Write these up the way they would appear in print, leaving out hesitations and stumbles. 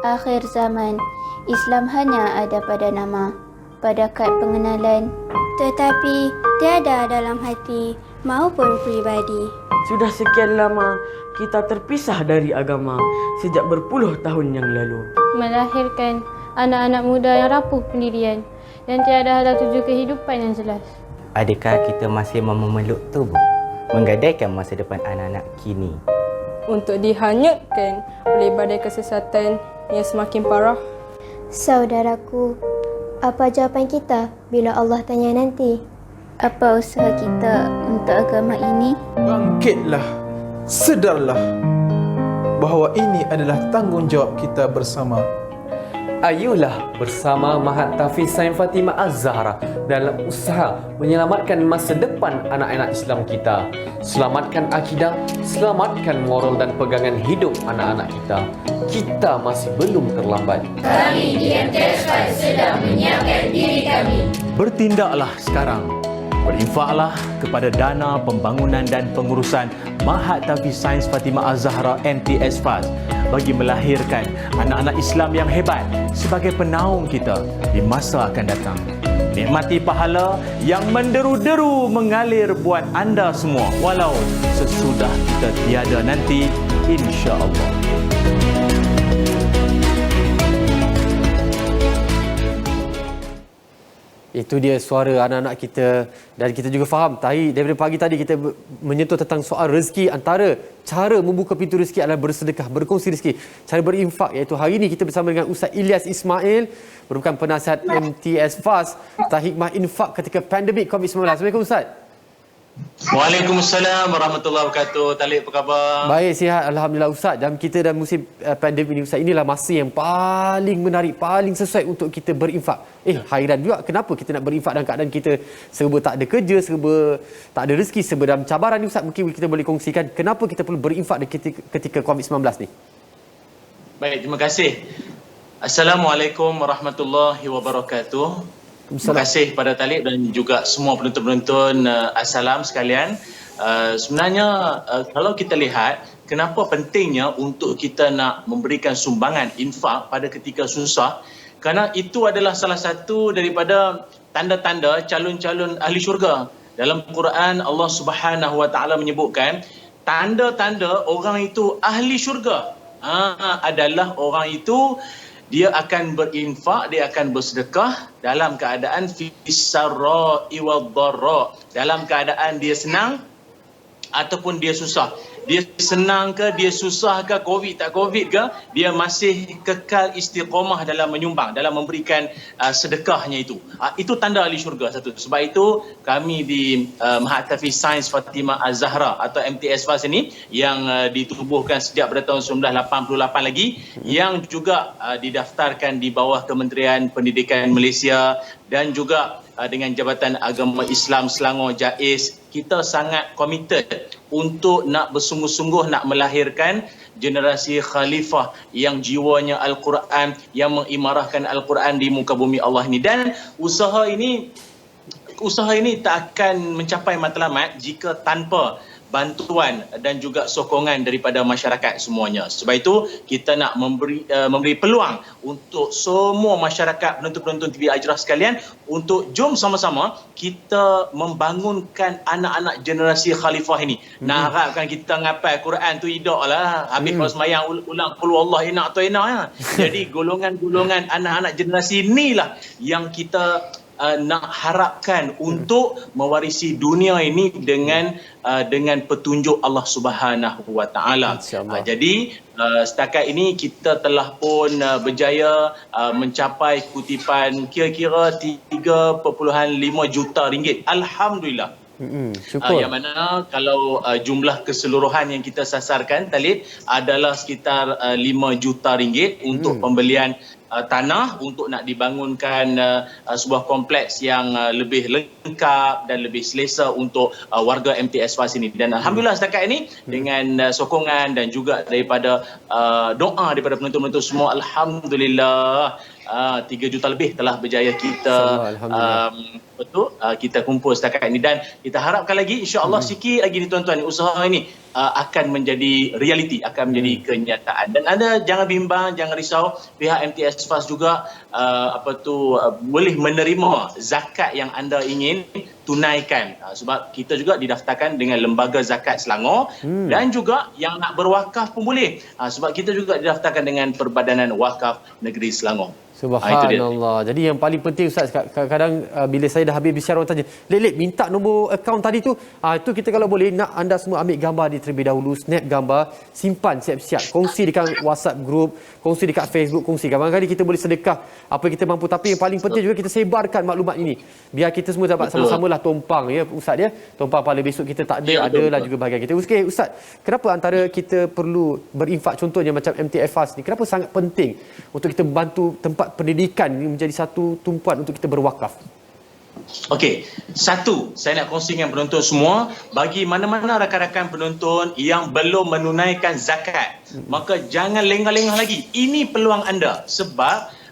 Akhir zaman, Islam hanya ada pada nama, pada kad pengenalan, tetapi tiada dalam hati maupun pribadi. Sudah sekian lama kita terpisah dari agama sejak berpuluh tahun yang lalu. Melahirkan anak-anak muda yang rapuh pendirian dan tiada ada tuju kehidupan yang jelas. Adakah kita masih memeluk tubuh, menggadaikan masa depan anak-anak kini? Untuk dihanyutkan oleh badai kesesatan yang semakin parah. Saudaraku, apa jawapan kita bila Allah tanya nanti? Apa usaha kita untuk agama ini? Bangkitlah, sedarlah bahawa ini adalah tanggungjawab kita bersama. Ayolah bersama Mahat Tafiz Sains Fatimah Az-Zahra dalam usaha menyelamatkan masa depan anak-anak Islam kita. Selamatkan akidah, selamatkan moral dan pegangan hidup anak-anak kita. Kita masih belum terlambat. Kami di MTS FAS sedang menyiapkan diri kami. Bertindaklah sekarang. Berinfaklah kepada dana pembangunan dan pengurusan Mahat Tafiz Sains Fatimah Az-Zahra MTS FAS bagi melahirkan anak-anak Islam yang hebat sebagai penaung kita di masa akan datang. Nikmati pahala yang menderu-deru mengalir buat anda semua walau sesudah kita tiada nanti, insya-Allah. Itu dia suara anak-anak kita, dan kita juga faham daripada pagi tadi kita menyentuh tentang soal rezeki. Antara cara membuka pintu rezeki adalah bersedekah, berkongsi rezeki, cara berinfak, iaitu hari ini kita bersama dengan Ustaz Ilyas Ismail, merupakan penasihat MTS FAS tentang hikmah infak ketika pandemik COVID-19. Assalamualaikum Ustaz. Waalaikumsalam warahmatullahi wabarakatuh. Talib, apa khabar? Baik, sihat alhamdulillah Ustaz. Dan kita dalam musim pandemik ini Ustaz, inilah masa yang paling menarik, paling sesuai untuk kita berinfak. Hairan juga kenapa kita nak berinfak dalam keadaan kita serba tak ada kerja, serba tak ada rezeki, serba dalam cabaran ni Ustaz. Mungkin kita boleh kongsikan kenapa kita perlu berinfak ketika COVID-19 ni. Baik, terima kasih. Assalamualaikum warahmatullahi wabarakatuh. Terima kasih kepada Talib dan juga semua penonton-penonton Assalam sekalian. Sebenarnya kalau kita lihat kenapa pentingnya untuk kita nak memberikan sumbangan infak pada ketika susah, kerana itu adalah salah satu daripada tanda-tanda calon-calon ahli syurga. Dalam Quran Allah Subhanahu Wa Taala menyebutkan tanda-tanda orang itu ahli syurga adalah orang itu dia akan berinfak, dia akan bersedekah dalam keadaan fis-sarra'i wad-dharra, dalam keadaan dia senang ataupun dia susah. Dia senang ke, dia susah ke, COVID tak COVID ke, dia masih kekal istiqamah dalam menyumbang, dalam memberikan sedekahnya itu. Itu tanda ahli syurga satu. Sebab itu kami di Mahat Tafiz Sains Fatimah Az-Zahra atau MTS FAS ini yang ditubuhkan sejak pada tahun 1988 lagi, yang juga didaftarkan di bawah Kementerian Pendidikan Malaysia dan juga dengan Jabatan Agama Islam Selangor JAIS, kita sangat komited untuk nak bersungguh-sungguh nak melahirkan generasi khalifah yang jiwanya Al-Quran, yang mengimarahkan Al-Quran di muka bumi Allah ini. Dan usaha ini tak akan mencapai matlamat jika tanpa bantuan dan juga sokongan daripada masyarakat semuanya. Sebab itu kita nak memberi peluang untuk semua masyarakat, penonton-penonton TV Ajrah sekalian, untuk jom sama-sama kita membangunkan anak-anak generasi khalifah ini. Nak harapkan kita ngapal Quran tu idak lah. Habis kalau semayang ulang qul Allah enak atau enak ya. Jadi golongan-golongan anak-anak generasi inilah yang kita nak harapkan untuk mewarisi dunia ini dengan petunjuk Allah Subhanahu Wa Taala. Jadi setakat ini kita telah pun berjaya mencapai kutipan kira-kira 3.5 juta ringgit. Alhamdulillah. Yang mana kalau jumlah keseluruhan yang kita sasarkan Talib adalah sekitar 5 juta ringgit untuk pembelian tanah untuk nak dibangunkan sebuah kompleks yang lebih lengkap dan lebih selesa untuk warga MTS FAS ini. Dan alhamdulillah setakat ini dengan sokongan dan juga daripada doa daripada penonton-penonton semua, alhamdulillah 3 juta lebih telah berjaya kita kita kumpul setakat ini. Dan kita harapkan lagi insya-Allah sikit lagi ni tuan-tuan, usaha ini akan menjadi realiti, akan menjadi kenyataan. Dan anda jangan bimbang, jangan risau, pihak MTS FAS juga boleh menerima zakat yang anda ingin tunaikan, sebab kita juga didaftarkan dengan Lembaga Zakat Selangor, dan juga yang nak berwakaf pun boleh, sebab kita juga didaftarkan dengan Perbadanan Wakaf Negeri Selangor. Subhanallah. Jadi yang paling penting Ustaz, kadang-kadang bila saya dah habis bicara orang tanya, Lek minta nombor akaun tadi tu. Itu kita kalau boleh nak anda semua ambil gambar dia terlebih dahulu, snap gambar, simpan siap-siap, kongsi dekat WhatsApp group, kongsi dekat Facebook, kongsi. Kadang-kadang kita boleh sedekah apa yang kita mampu, tapi yang paling penting juga kita sebarkan maklumat ini. Biar kita semua dapat sama-samalah tumpang ya Ustaz ya. Tumpang pada besok kita tak ada, adalah juga bahagian kita. Okey Ustaz, kenapa antara kita perlu berinfak, contohnya macam MTS FAS ni, kenapa sangat penting untuk kita membantu tempat pendidikan ini menjadi satu tumpuan untuk kita berwakaf? Okey, satu, saya nak kongsi dengan penonton semua, bagi mana-mana rakan-rakan penonton yang belum menunaikan zakat, maka jangan lengah-lengah lagi. Ini peluang anda, sebab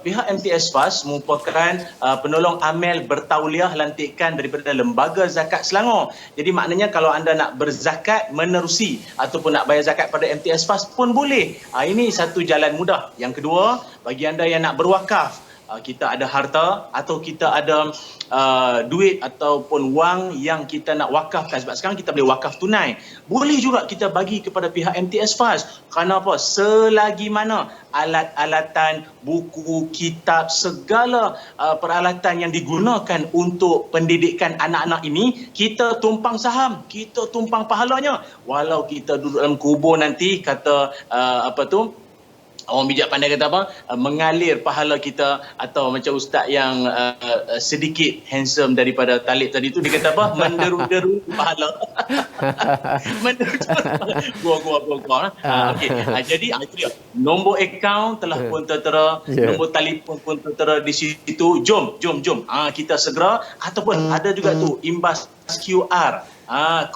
pihak MTS FAS merupakan penolong amil bertauliah lantikan daripada Lembaga Zakat Selangor. Jadi maknanya kalau anda nak berzakat menerusi ataupun nak bayar zakat pada MTS FAS pun boleh. Ini satu jalan mudah. Yang kedua, bagi anda yang nak berwakaf, kita ada harta atau kita ada duit ataupun wang yang kita nak wakafkan, sebab sekarang kita boleh wakaf tunai, boleh juga kita bagi kepada pihak MTS FAS. Kerana apa? Selagi mana alat-alatan, buku, kitab, segala peralatan yang digunakan untuk pendidikan anak-anak ini, kita tumpang saham, kita tumpang pahalanya. Walau kita duduk dalam kubur nanti, kata orang bijak pandai kata apa, mengalir pahala kita, atau macam ustaz yang sedikit handsome daripada Talib tadi tu, dia kata apa, menderu-deru pahala. Menderu-deru gua. Okey, jadi itu dia. Nombor akaun telah pun tertera, nombor telefon pun tertera di situ. Jom kita segera, ataupun ada juga tu imbas QR,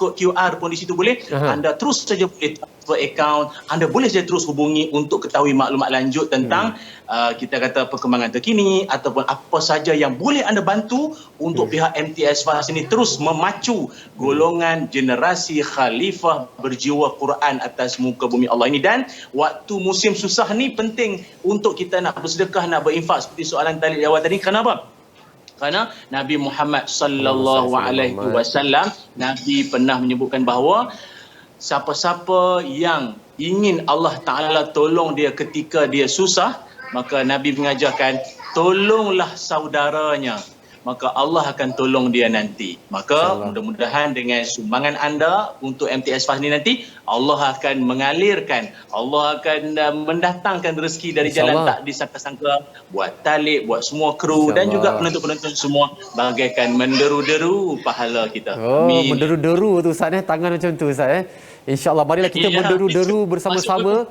kod QR pun di situ boleh. Anda terus saja boleh transfer akaun, anda boleh saja terus hubungi untuk ketahui maklumat lanjut tentang kita kata perkembangan terkini, ataupun apa saja yang boleh anda bantu untuk pihak MTS FAS ini terus memacu golongan generasi khalifah berjiwa Quran atas muka bumi Allah ini. Dan waktu musim susah ni penting untuk kita nak bersedekah, nak berinfak, seperti soalan Talib awal tadi. Kenapa? Kerana Nabi Muhammad sallallahu alaihi wasallam, Nabi pernah menyebutkan bahawa siapa-siapa yang ingin Allah Taala tolong dia ketika dia susah, maka Nabi mengajarkan tolonglah saudaranya, maka Allah akan tolong dia nanti. Maka mudah-mudahan dengan sumbangan anda untuk MTS FAS ni nanti, Allah akan mengalirkan, Allah akan mendatangkan rezeki dari jalan tak disangka-sangka buat Talib, buat semua kru dan juga penonton-penonton semua, bagaikan menderu-deru pahala kita. Amin. Menderu-deru tu Ustaz, tangan macam tu Ustaz. InsyaAllah, marilah kita menderu-deru bersama-sama.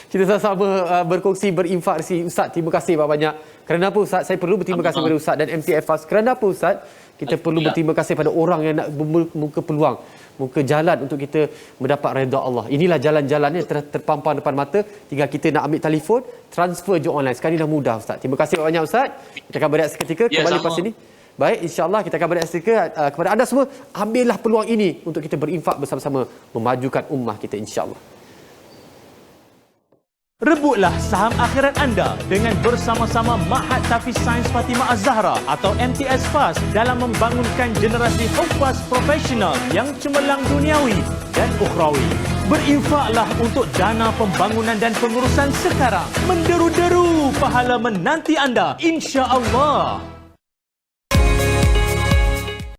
Kita sama-sama berkongsi, berinfak. Ustaz, terima kasih banyak. Kerana apa Ustaz? Saya perlu berterima kasih kepada Ustaz dan MTS FAS. Kerana apa Ustaz? Kita perlu berterima kasih pada orang yang nak membuka peluang, muka jalan untuk kita mendapat redha Allah. Inilah jalan-jalannya terpampang depan mata. Tinggal kita nak ambil telefon, transfer je online. Sekarang ni dah mudah Ustaz. Terima kasih banyak Ustaz. Kita akan berehat seketika kembali lepas ini. Baik, insya-Allah kita akan berehat seketika. Kepada anda semua, ambillah peluang ini untuk kita berinfak bersama-sama memajukan ummah kita, insya-Allah. Rebutlah saham akhirat anda dengan bersama-sama Mahat Tafiz Sains Fatimah Az-Zahra atau MTS FAS dalam membangunkan generasi hufaz profesional yang cemerlang duniawi dan ukhrawi. Berinfaklah untuk dana pembangunan dan pengurusan sekarang. Menderu-deru pahala menanti anda, insya-Allah.